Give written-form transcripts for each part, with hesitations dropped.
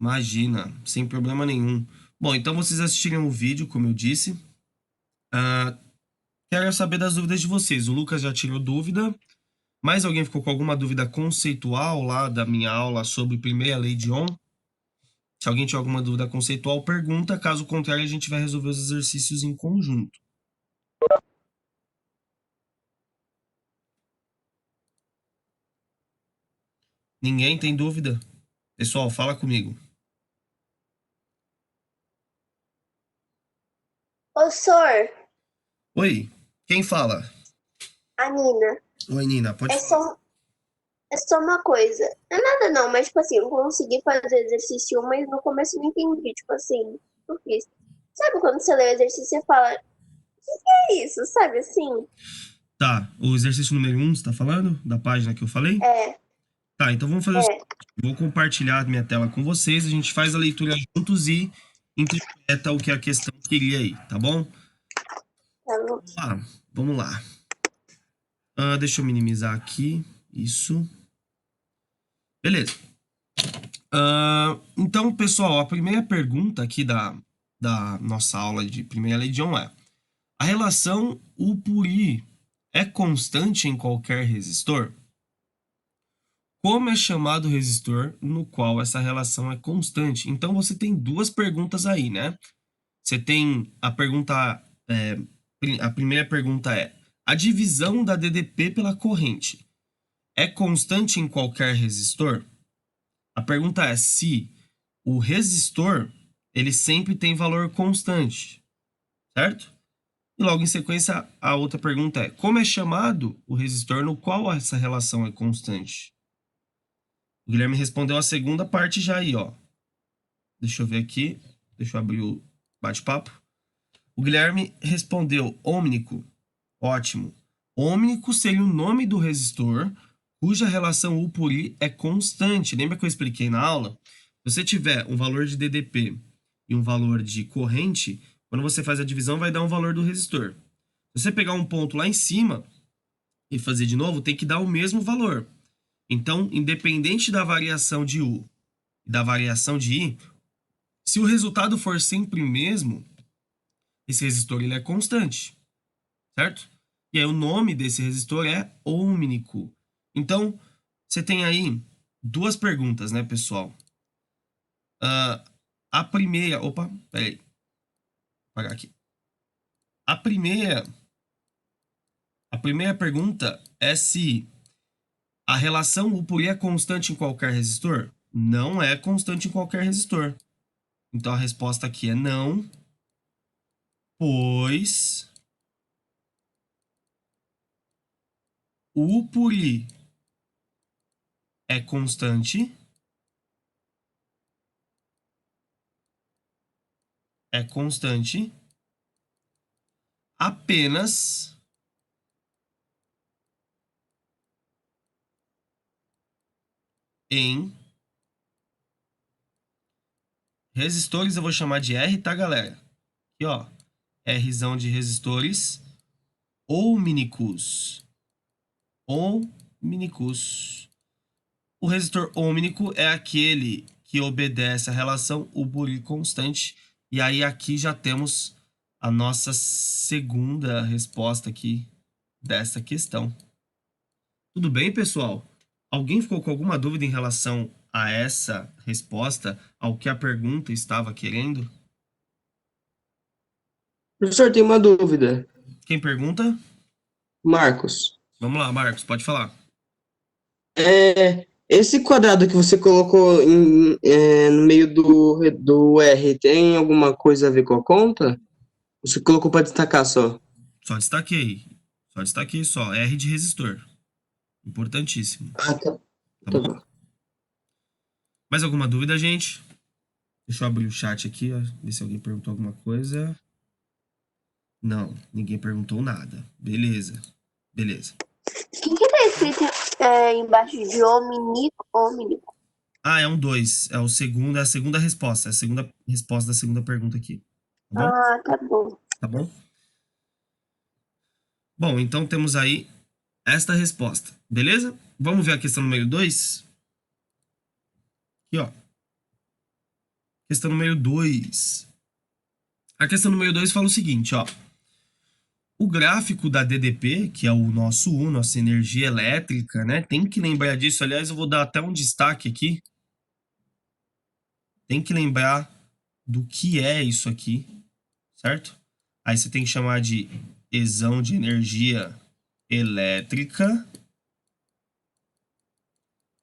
Imagina, sem problema nenhum. Bom, então vocês assistiram o vídeo, como eu disse. Ah, quero saber das dúvidas de vocês. O Lucas já tirou dúvida. Mais alguém ficou com alguma dúvida conceitual lá da minha aula sobre primeira lei de Ohm? Se alguém tiver alguma dúvida conceitual, pergunta. Caso contrário, a gente vai resolver os exercícios em conjunto. Ninguém tem dúvida? Pessoal, fala comigo. Ô, Sor, Oi, quem fala? a Nina, Oi, Nina, pode é falar. só, é só uma coisa. Não é nada não, mas tipo assim, eu consegui fazer exercício 1, mas no começo eu não entendi, tipo assim, eu fiz. Sabe quando você lê o exercício e fala, é isso, sabe assim? Tá, o exercício número 1, você tá falando? Da página que eu falei? É, Tá, então vamos fazer o seguinte. é, Vou compartilhar a minha tela com vocês, a gente faz a leitura juntos e interpreta o que a questão queria aí, tá bom? tá bom. Vamos lá, vamos lá. Deixa eu minimizar aqui, isso. Beleza. Então, pessoal, a primeira pergunta aqui da nossa aula de primeira lei de Ohm é: a relação U por I é constante em qualquer resistor? Como é chamado o resistor no qual essa relação é constante? Então, você tem duas perguntas aí, né? Você tem a pergunta, a primeira pergunta é: a divisão da DDP pela corrente é constante em qualquer resistor? A pergunta é se o resistor ele sempre tem valor constante, certo? E logo em sequência, a outra pergunta é: como é chamado o resistor no qual essa relação é constante? O Guilherme respondeu a segunda parte já aí, ó. Deixa eu ver aqui. Deixa eu abrir o bate-papo. O Guilherme respondeu ômnico. Ótimo. Ômnico seria o nome do resistor cuja relação U por I é constante. Lembra que eu expliquei na aula? Se você tiver um valor de DDP e um valor de corrente, quando você faz a divisão, vai dar um valor do resistor. Se você pegar um ponto lá em cima e fazer de novo, tem que dar o mesmo valor. Então, independente da variação de U e da variação de I, se o resultado for sempre o mesmo, esse resistor ele é constante, certo? E aí o nome desse resistor é ômnico. Então, você tem aí duas perguntas, né, pessoal? A primeira, opa, peraí, vou apagar aqui. A primeira, a primeira pergunta é se a relação U por I é constante em qualquer resistor? Não é constante em qualquer resistor. Então a resposta aqui é não, pois U por I é constante apenas em resistores. Eu vou chamar de R, tá, galera? Aqui, ó, Rzão de resistores ohmicos. Ohmicos. O resistor ohmico é aquele que obedece à relação U por I constante. E aí aqui já temos a nossa segunda resposta aqui dessa questão. Tudo bem, pessoal? Alguém ficou com alguma dúvida em relação a essa resposta, ao que a pergunta estava querendo? Professor, tem uma dúvida. Quem pergunta? Marcos, Vamos lá, Marcos, pode falar. esse quadrado que você colocou no meio do R tem alguma coisa a ver com a conta? Você colocou para destacar só? Só destaquei. Só destaquei só. R de resistor. Importantíssimo. Ah, tá. Tá Tá bom? bom. Mais alguma dúvida, gente? Deixa eu abrir o chat aqui, ó, ver se alguém perguntou alguma coisa. Não, ninguém perguntou nada. Beleza. Beleza. O que tá escrito embaixo de hominico, hominico? Ah, é um 2. É o segundo, é a segunda resposta. É a segunda resposta da segunda pergunta aqui. Tá bom? Ah, tá bom. Tá bom? Bom, então temos aí esta resposta. Beleza? Vamos ver a questão número 2? Aqui, ó. Questão número 2. A questão número 2 fala o seguinte, ó. O gráfico da DDP, que é o nosso U, nossa energia elétrica, né? Tem que lembrar disso. Aliás, eu vou dar até um destaque aqui. Tem que lembrar do que é isso aqui, certo? Aí você tem que chamar de exão de energia elétrica.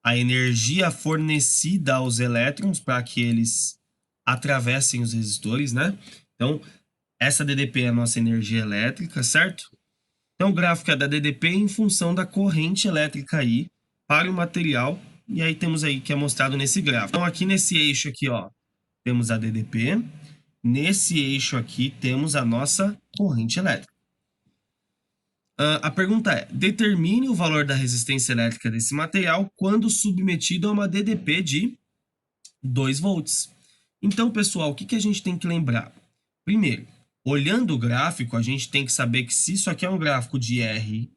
A energia fornecida aos elétrons para que eles atravessem os resistores, né? Então, essa DDP é a nossa energia elétrica, certo? Então, o gráfico é da DDP em função da corrente elétrica aí para o material. E aí temos aí que é mostrado nesse gráfico. Então, aqui nesse eixo aqui, ó, temos a DDP. Nesse eixo aqui temos a nossa corrente elétrica. A pergunta é, determine o valor da resistência elétrica desse material quando submetido a uma DDP de 2 volts. Então, pessoal, o que a gente tem que lembrar? Primeiro, olhando o gráfico, a gente tem que saber que se isso aqui é um gráfico de R...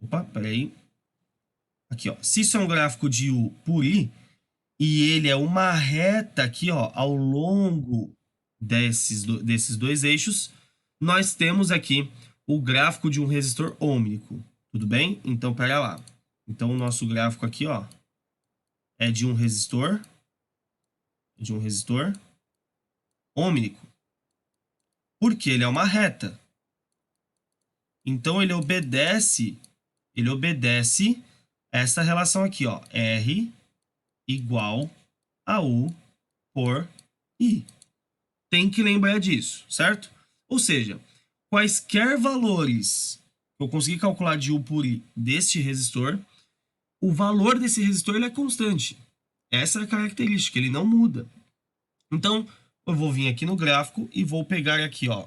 Opa, peraí. Aqui, ó. Se isso é um gráfico de U por I, e ele é uma reta aqui, ó, ao longo desses dois eixos, nós temos aqui o gráfico de um resistor ohmico. Tudo bem? Então, pera lá. Então, o nosso gráfico aqui, ó, é de um resistor ohmico. Porque ele é uma reta. Então, ele obedece essa relação aqui, ó, R igual a U por I. Tem que lembrar disso, certo? Ou seja, quaisquer valores que eu conseguir calcular de U por I deste resistor, o valor desse resistor ele é constante. Essa é a característica, ele não muda. Então, eu vou vir aqui no gráfico e vou pegar aqui, ó,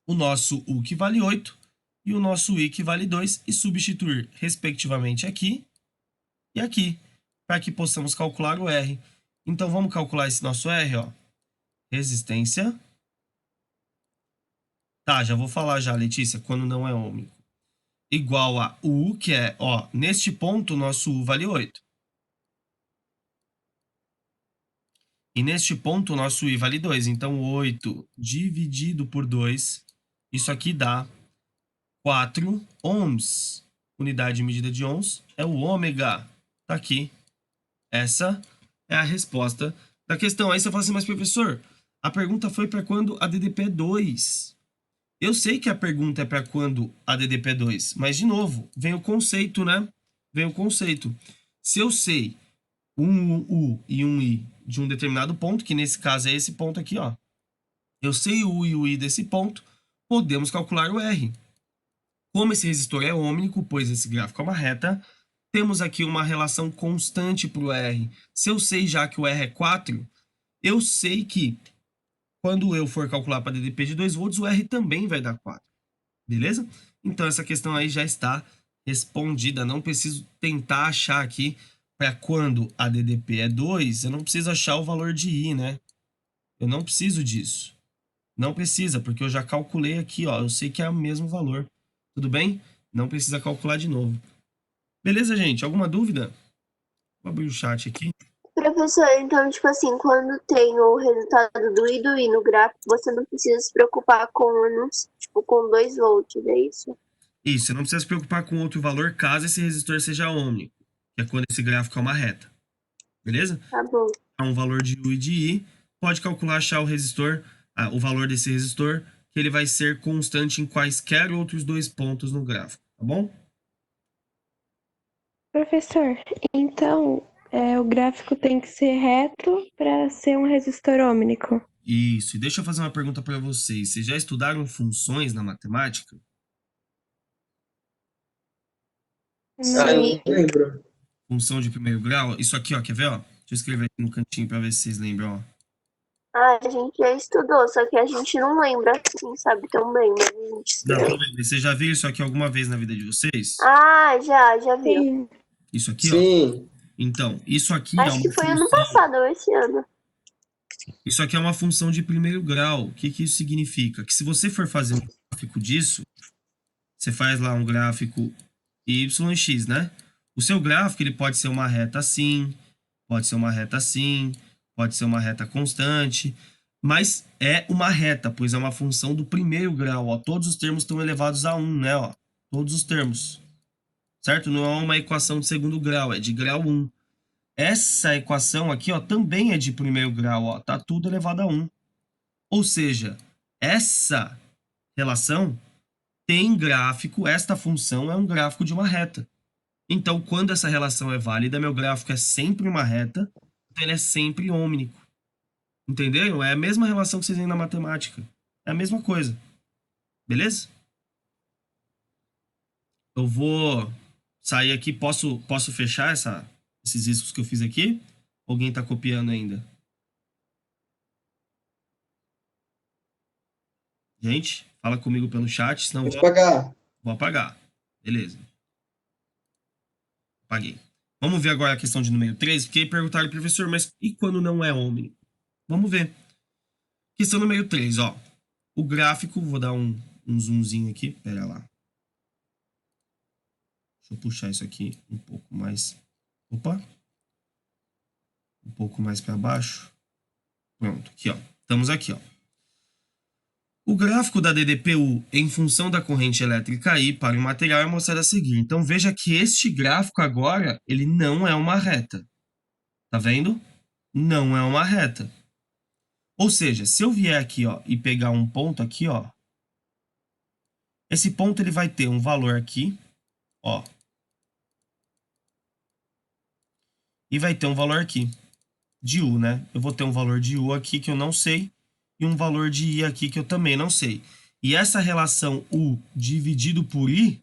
o nosso U que vale 8 e o nosso I que vale 2 e substituir, respectivamente, aqui e aqui, para que possamos calcular o R. Então, vamos calcular esse nosso R, ó. Resistência. Tá, já vou falar já, Letícia, quando não é ohmico. Igual a U, que é, ó, neste ponto, o nosso U vale 8. E neste ponto, o nosso I vale 2. Então, 8 dividido por 2, isso aqui dá 4 ohms. Unidade de medida de ohms é o ômega. Tá aqui. Essa é a resposta da questão. Aí você fala assim, mas professor, a pergunta foi para quando a DDP é 2. Eu sei que a pergunta é para quando a DDP é 2, mas de novo, vem o conceito, né? Vem o conceito. Se eu sei um U e um I de um determinado ponto, que nesse caso é esse ponto aqui, ó. Eu sei o U e o I desse ponto, podemos calcular o R. Como esse resistor é ohmico, pois esse gráfico é uma reta, temos aqui uma relação constante para o R. Se eu sei já que o R é 4, eu sei que quando eu for calcular para DDP de 2 volts, o R também vai dar 4. Beleza? Então, essa questão aí já está respondida. Não preciso tentar achar aqui para quando a DDP é 2, eu não preciso achar o valor de I, né? Eu não preciso disso. Não precisa, porque eu já calculei aqui, ó. Eu sei que é o mesmo valor. Tudo bem? Não precisa calcular de novo. Beleza, gente? Alguma dúvida? Vou abrir o chat aqui. Professor, então, tipo assim, quando tem o resultado do I e do I no gráfico, você não precisa se preocupar com, tipo, com 2 volts, é isso? Isso, você não precisa se preocupar com outro valor caso esse resistor seja ohmico, que é quando esse gráfico é uma reta. Beleza? Tá bom. Um valor de U e de I, pode calcular, achar o resistor, o valor desse resistor, que ele vai ser constante em quaisquer outros 2 pontos no gráfico, tá bom? Professor, então o gráfico tem que ser reto para ser um resistor ohmico. Isso, e deixa eu fazer uma pergunta para vocês. Vocês já estudaram funções na matemática? Não lembro. Função de primeiro grau? Isso aqui, ó, quer ver, ó? Deixa eu escrever aqui no cantinho para ver se vocês lembram, ó. Ah, a gente já estudou, só que a gente não lembra, assim, sabe, tão bem, mas a gente Não, estudou. tudo bem. Vocês já viram isso aqui alguma vez na vida de vocês? Ah, já vi. Sim. Isso aqui, ó. Sim. Então, isso aqui é Acho uma que foi ano função... passado ou esse ano. Isso aqui é uma função de primeiro grau. O que isso significa? Que se você for fazer um gráfico disso, você faz lá um gráfico y e x, né? O seu gráfico ele pode ser uma reta assim, pode ser uma reta assim, pode ser uma reta constante, mas é uma reta, pois é uma função do primeiro grau, ó. Todos os termos estão elevados a 1, né, ó? Todos os termos, certo? Não é uma equação de segundo grau, é de grau 1. Essa equação aqui, ó, também é de primeiro grau, ó. Tá tudo elevado a 1. Ou seja, essa relação tem gráfico, esta função é um gráfico de uma reta. Então, quando essa relação é válida, meu gráfico é sempre uma reta, então ele é sempre ômnico. Entenderam? É a mesma relação que vocês têm na matemática. É a mesma coisa. Beleza? Eu vou sair aqui. Posso fechar esses riscos que eu fiz aqui? Alguém tá copiando ainda? Gente, fala comigo pelo chat, senão Pode pagar. vou apagar. Beleza. Apaguei. Vamos ver agora a questão de número 3, porque perguntaram, professor, mas e quando não é ômnico? Vamos ver. Questão número 3, ó. O gráfico, vou dar um zoomzinho aqui, pera lá. Deixa eu puxar isso aqui um pouco mais. Opa! Um pouco mais para baixo. Pronto, aqui, ó. Estamos aqui, ó. O gráfico da DDPU em função da corrente elétrica I para o material é mostrado a seguir. Então, veja que este gráfico agora, ele não é uma reta. Tá vendo? Não é uma reta. Ou seja, se eu vier aqui, ó, e pegar um ponto aqui, ó, esse ponto ele vai ter um valor aqui, ó, e vai ter um valor aqui de U, né? Eu vou ter um valor de U aqui que eu não sei e um valor de I aqui que eu também não sei. E essa relação U dividido por I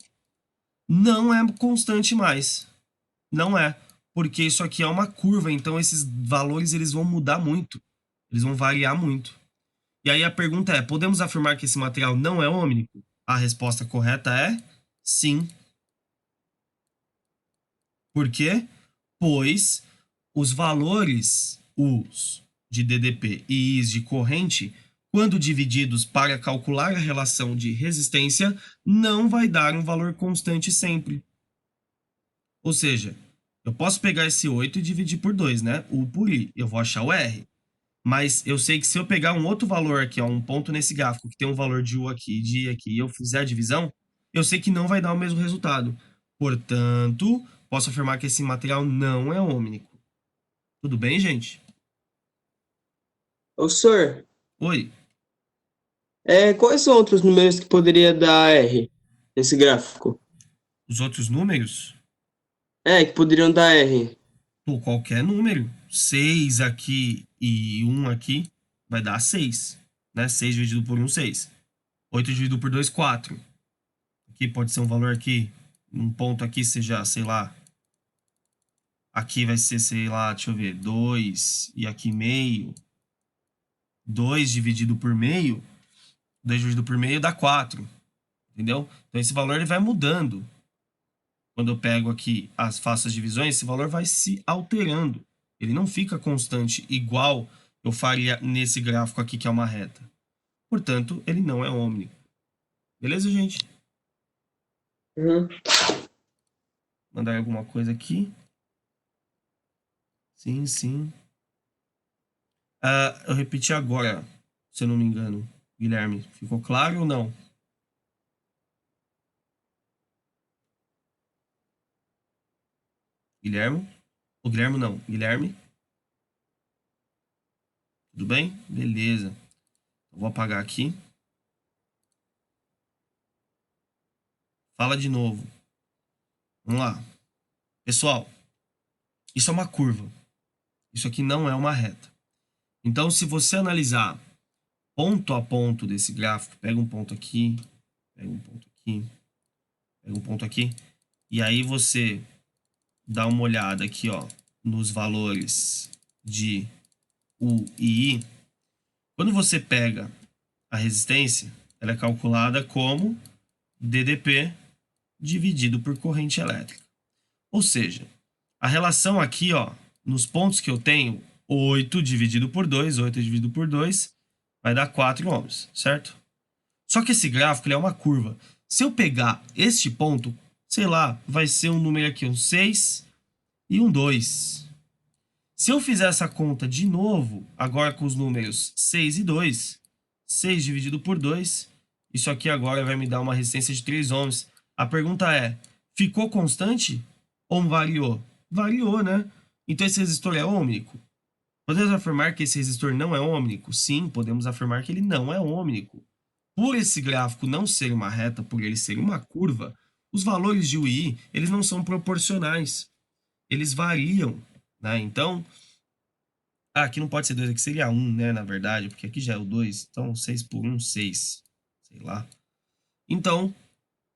não é constante mais. Não é, porque isso aqui é uma curva, então esses valores eles vão mudar muito. Eles vão variar muito. E aí a pergunta é, podemos afirmar que esse material não é ômnico? A resposta correta é sim. Por quê? Pois os valores U's de DDP e I's de corrente, quando divididos para calcular a relação de resistência, não vai dar um valor constante sempre. Ou seja, eu posso pegar esse 8 e dividir por 2, né? U por I. Eu vou achar o R. Mas eu sei que se eu pegar um outro valor aqui, ó, um ponto nesse gráfico que tem um valor de U aqui, de I aqui, e eu fizer a divisão, eu sei que não vai dar o mesmo resultado. Portanto, posso afirmar que esse material não é ômnico. Tudo bem, gente? Ô, senhor, Oi. quais são outros números que poderia dar R nesse gráfico? Os outros números? Que poderiam dar R. Pô, qualquer número. 6 aqui e 1 aqui vai dar 6. Né? 6 dividido por 1, 6. 8 dividido por 2, 4. Aqui pode ser um valor aqui. Um ponto aqui seja, sei lá. Aqui vai ser, sei lá, deixa eu ver. 2 e aqui meio. 2 dividido por meio. 2 dividido por meio dá 4. Entendeu? Então esse valor ele vai mudando. Quando eu pego aqui, faço as divisões, esse valor vai se alterando. Ele não fica constante igual eu faria nesse gráfico aqui que é uma reta. Portanto, ele não é ômnico. Beleza, gente? Uhum. Mandar alguma coisa aqui. Sim, sim. Eu repeti agora, se eu não me engano. Guilherme, ficou claro ou não? Guilherme? O Guilherme não. Guilherme? Tudo bem? Beleza. Eu vou apagar aqui. Fala de novo. Vamos lá. Pessoal, isso é uma curva. Isso aqui não é uma reta. Então, se você analisar ponto a ponto desse gráfico, pega um ponto aqui, pega um ponto aqui, pega um ponto aqui, e aí você dá uma olhada aqui, ó, nos valores de U e I. Quando você pega a resistência, ela é calculada como DDP dividido por corrente elétrica. Ou seja, a relação aqui, ó, nos pontos que eu tenho, 8 dividido por 2, 8 dividido por 2, vai dar 4 ohms, certo? Só que esse gráfico ele é uma curva. Se eu pegar este ponto, sei lá, vai ser um número aqui, um 6 e um 2. Se eu fizer essa conta de novo, agora com os números 6 e 2, 6 dividido por 2, isso aqui agora vai me dar uma resistência de 3 ohms. A pergunta é, ficou constante ou variou? Variou, né? Então esse resistor é ômnico? Podemos afirmar que esse resistor não é ômnico? Sim, podemos afirmar que ele não é ômnico. Por esse gráfico não ser uma reta, por ele ser uma curva, os valores de UI, eles não são proporcionais. Eles variam, né? Então, aqui não pode ser 2, aqui seria 1, né, na verdade, porque aqui já é o 2, então 6 por 1, 6, sei lá. Então,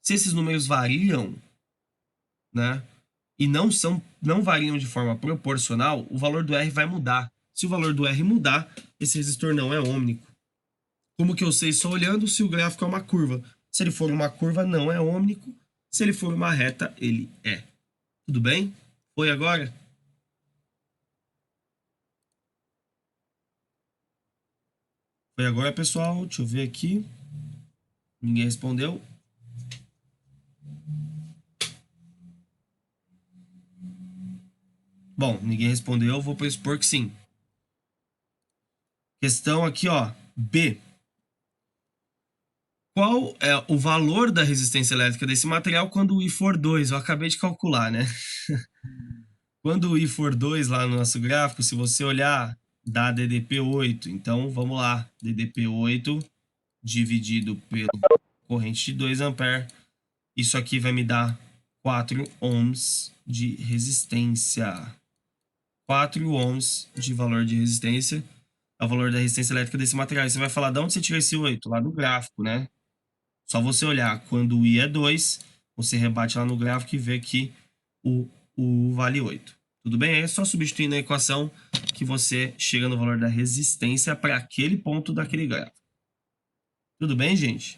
se esses números variam, né, e não variam de forma proporcional, o valor do R vai mudar. Se o valor do R mudar, esse resistor não é ômnico. Como que eu sei só olhando se o gráfico é uma curva? Se ele for uma curva, não é ômnico. Se ele for uma reta, ele é. Tudo bem? Foi agora? Foi agora, pessoal. Deixa eu ver aqui. Ninguém respondeu. Bom, ninguém respondeu. Eu vou pressupor que sim. Questão aqui, ó. B. Qual é o valor da resistência elétrica desse material quando o I for 2? Eu acabei de calcular, né? Quando o I for 2 lá no nosso gráfico, se você olhar, dá DDP8. Então, vamos lá. DDP8 dividido pelo corrente de 2 A. Isso aqui vai me dar 4 ohms de resistência. 4 ohms de valor de resistência. É o valor da resistência elétrica desse material. E você vai falar, de onde você tirou esse 8? Lá do gráfico, né? Só você olhar, quando o I é 2, você rebate lá no gráfico e vê que o vale 8. Tudo bem? É só substituir na equação que você chega no valor da resistência para aquele ponto daquele gráfico. Tudo bem, gente?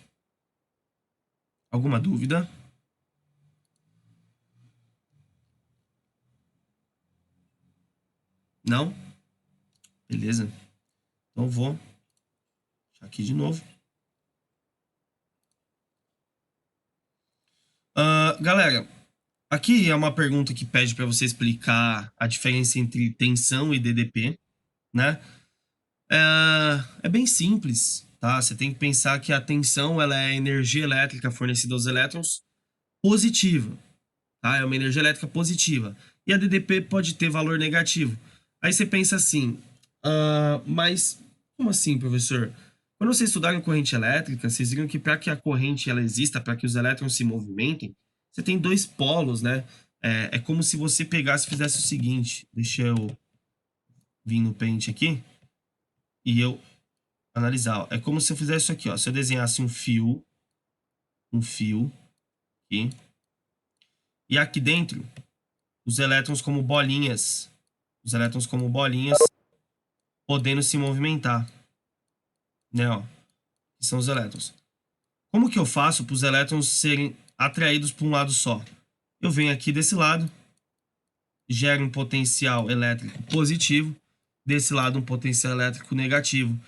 Alguma dúvida? Não? Beleza. Então vou deixar aqui de novo. Galera, aqui é uma pergunta que pede para você explicar a diferença entre tensão e DDP, né? É bem simples, tá? Você tem que pensar que a tensão ela é a energia elétrica fornecida aos elétrons positiva, tá? É uma energia elétrica positiva. E a DDP pode ter valor negativo. Aí você pensa assim, mas como assim, professor? Quando vocês estudaram corrente elétrica, vocês viram que para que a corrente ela exista, para que os elétrons se movimentem, você tem dois polos, né? É como se você pegasse e fizesse o seguinte. Deixa eu vir no Paint aqui e eu analisar. Ó. É como se eu fizesse isso aqui, ó. Se eu desenhasse um fio aqui, e aqui dentro, os elétrons como bolinhas, podendo se movimentar, né? Ó, que são os elétrons. Como que eu faço para os elétrons serem atraídos para um lado só? Eu venho aqui desse lado, gero um potencial elétrico positivo, desse lado um potencial elétrico negativo.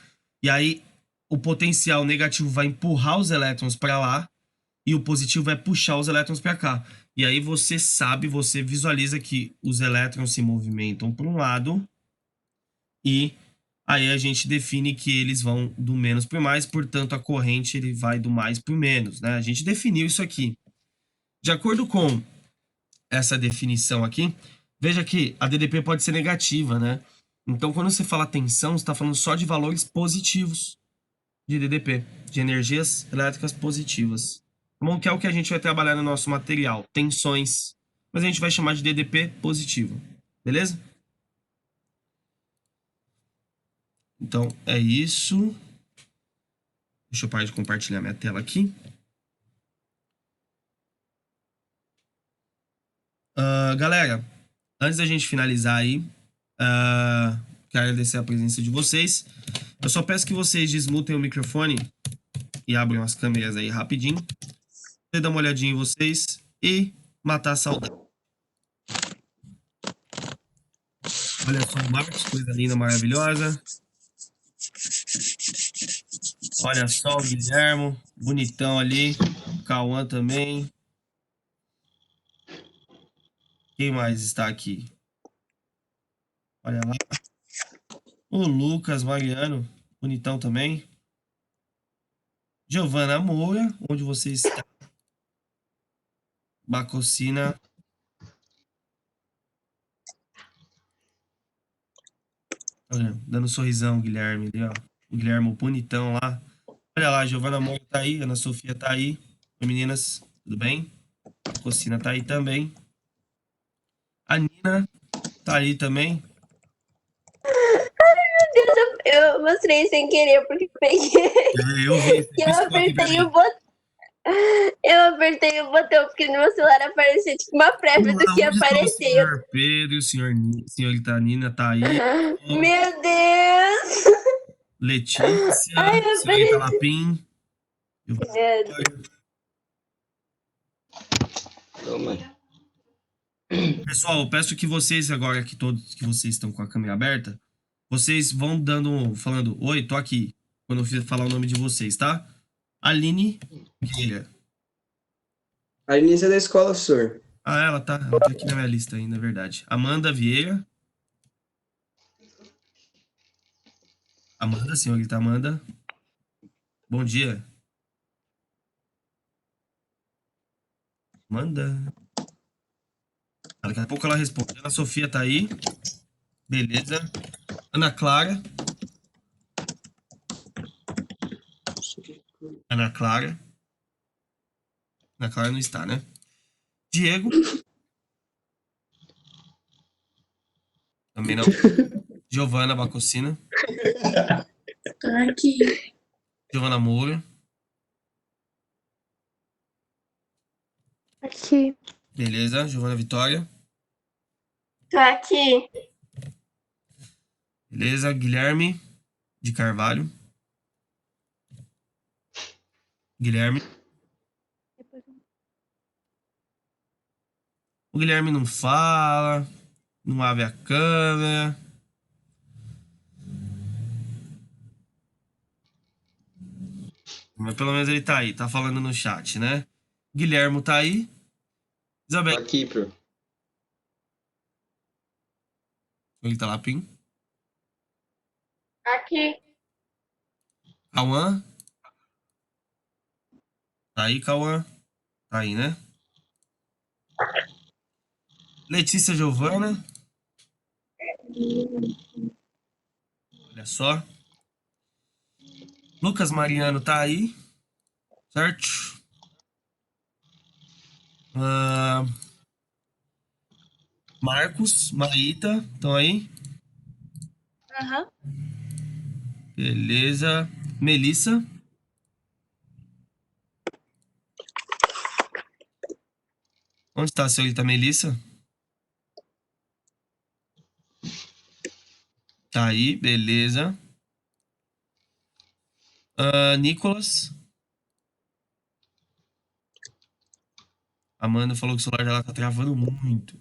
E aí o potencial negativo vai empurrar os elétrons para lá e o positivo vai puxar os elétrons para cá. E aí você sabe, você visualiza que os elétrons se movimentam para um lado e aí a gente define que eles vão do menos para o mais, portanto a corrente ele vai do mais para o menos, né? A gente definiu isso aqui. De acordo com essa definição aqui, veja que a DDP pode ser negativa, né? Então quando você fala tensão, você está falando só de valores positivos de DDP, de energias elétricas positivas. Bom, que é o que a gente vai trabalhar no nosso material, tensões, mas a gente vai chamar de DDP positivo, beleza? Então, é isso. Deixa eu parar de compartilhar minha tela aqui. Galera, antes da gente finalizar aí, quero agradecer a presença de vocês. Eu só peço que vocês desmutem o microfone e abram as câmeras aí rapidinho. Você dá uma olhadinha em vocês e matar a saudade. Olha só o Marcos, coisa linda, maravilhosa. Olha só o Guilhermo, bonitão ali. O Cauã também. Quem mais está aqui? Olha lá. O Lucas Mariano, bonitão também. Giovana Moura, onde você está? Bacocina. Olha, dando um sorrisão, Guilherme ali, ó. O Guilherme bonitão lá. Olha lá, Giovana Moura tá aí, Ana Sofia tá aí. Oi, meninas, tudo bem? Bacocina tá aí também. A Nina tá aí também. Eu mostrei sem querer, porque peguei. Eu vi, E eu piscou aqui pra apertei mim. o botão. Eu apertei o botão porque no meu celular aparecia tipo uma prévia do que Onde estão o apareceu. senhor Pedro e o senhorita Nina tá aí. Meu Deus! Letícia, Ai, senhorita apareceu. Lapim. Toma. Pessoal, eu peço que vocês agora, que todos que vocês estão com a câmera aberta, vocês vão falando, oi, tô aqui, quando eu falar o nome de vocês, tá? Aline Vieira. A Inês é da escola, senhor. Ah, ela tá aqui na minha lista ainda, é verdade. Amanda Vieira. Amanda, senhorita Amanda. Bom dia. Amanda. Daqui a pouco ela responde. Ana Sofia tá aí. Beleza. Ana Clara. Ana Clara. Ana Clara não está, né? Diego. Também não. Giovana Bacocina. Tô aqui. Giovana Moura. Aqui. Beleza. Giovana Vitória. Tô aqui. Beleza. Guilherme de Carvalho. Guilherme. O Guilherme não fala. Não abre a câmera. Mas pelo menos ele tá aí. Tá falando no chat, né? Guilhermo tá aí. Isabel. Aqui, pro. Ele tá lá, Pim. Aqui. Cauã. Tá aí, Cauã. Tá aí, né? Letícia Giovana. Olha só. Lucas Mariano tá aí. Certo? Marcos, Maíta. Estão aí? Aham. Beleza. Melissa. Onde está a senhorita Melissa? Tá aí, beleza. Nicolas. Amanda falou que o celular dela tá travando muito.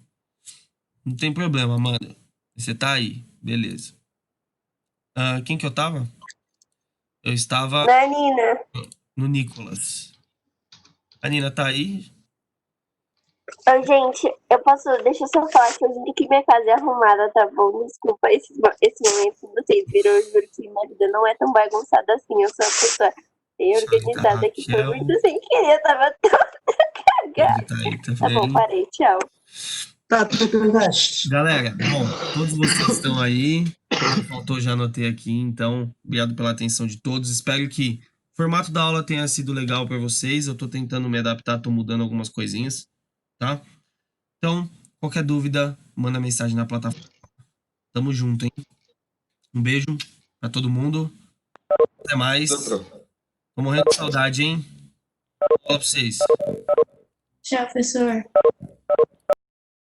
Não tem problema, Amanda. Você tá aí, beleza. Quem que eu tava? Eu estava Na Nina. no Nicolas. A Nina tá aí? Ô, gente, deixa eu só falar que eu juro que minha casa é arrumada, tá bom? Desculpa esse momento que vocês viram, eu juro que minha vida não é tão bagunçada assim. Eu sou uma pessoa bem organizada que foi Raquel. muito sem querer, eu tava toda cagada. Tá aí Tá bom, também. parei, tchau. Tá, tu perguntaste. Galera, bom, todos vocês estão aí. Faltou, já anotei aqui, então, obrigado pela atenção de todos. Espero que o formato da aula tenha sido legal para vocês. Eu tô tentando me adaptar, tô mudando algumas coisinhas, tá? Então, qualquer dúvida, manda mensagem na plataforma. Tamo junto, hein? Um beijo pra todo mundo. Até mais. Tô morrendo de saudade, hein? Fala pra vocês. Tchau, professor.